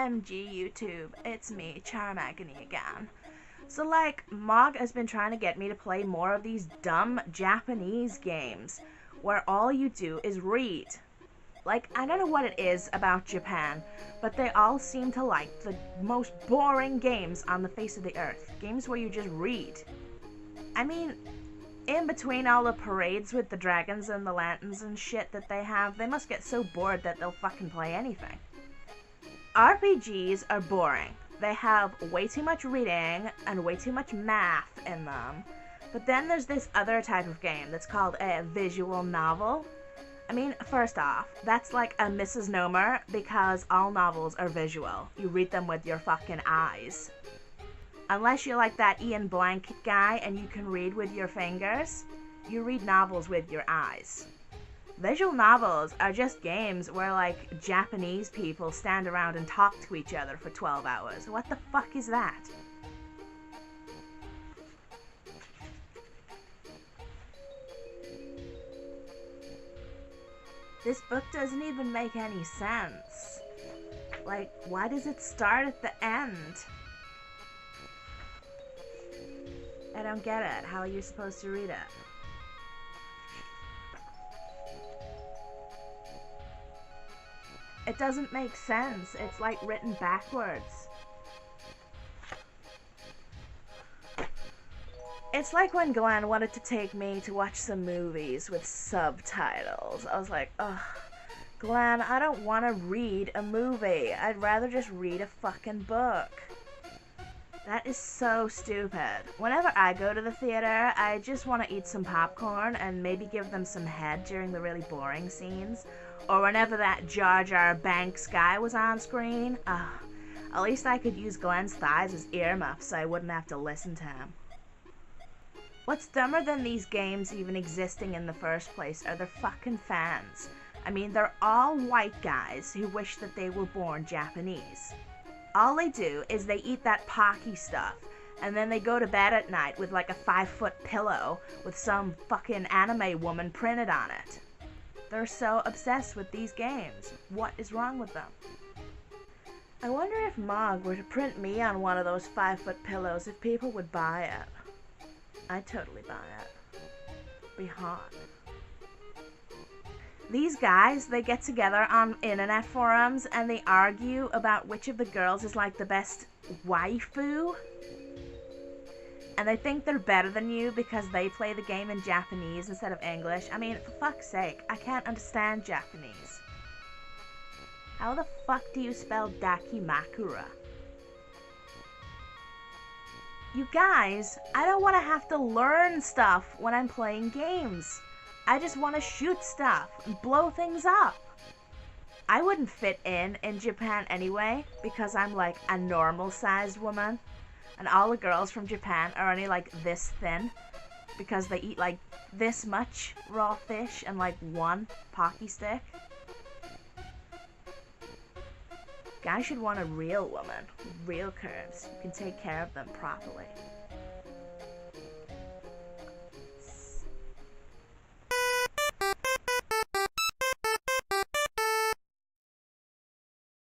OMG YouTube, it's me, Agony again. So like, Mog has been trying to get me to play more of these dumb Japanese games, where all you do is read. Like, I don't know what it is about Japan, but they all seem to like the most boring games on the face of the earth. Games where you just read. I mean, in between all the parades with the dragons and the lanterns and shit that they have, they must get so bored that they'll fucking play anything. RPGs are boring. They have way too much reading and way too much math in them. But then there's this other type of game that's called a visual novel. I mean, first off, that's like a misnomer because all novels are visual. You read them with your fucking eyes. Unless you're like that Ian Blanket guy and you can read with your fingers, you read novels with your eyes. Visual novels are just games where like Japanese people stand around and talk to each other for 12 hours. What the fuck is that? This book doesn't even make any sense. Like, why does it start at the end? I don't get it. How are you supposed to read it? It doesn't make sense. It's like written backwards. It's like when Glenn wanted to take me to watch some movies with subtitles. I was like, ugh, Glenn, I don't want to read a movie. I'd rather just read a fucking book. That is so stupid. Whenever I go to the theater, I just want to eat some popcorn and maybe give them some head during the really boring scenes. Or whenever that Jar Jar Banks guy was on screen. At least I could use Glenn's thighs as earmuffs so I wouldn't have to listen to him. What's dumber than these games even existing in the first place are their fucking fans. I mean, they're all white guys who wish that they were born Japanese. All they do is they eat that Pocky stuff, and then they go to bed at night with like a 5-foot pillow with some fucking anime woman printed on it. They're so obsessed with these games. What is wrong with them? I wonder if Mog were to print me on one of those 5-foot pillows, if people would buy it. I'd totally buy it. Be hot. These guys, they get together on internet forums and they argue about which of the girls is like the best waifu. And they think they're better than you because they play the game in Japanese instead of English. I mean, for fuck's sake, I can't understand Japanese. How the fuck do you spell Dakimakura? You guys, I don't want to have to learn stuff when I'm playing games. I just want to shoot stuff and blow things up. I wouldn't fit in Japan anyway because I'm like a normal-sized woman. And all the girls from Japan are only like this thin because they eat like this much raw fish and like one Pocky stick. Guys should want a real woman with real curves who can take care of them properly.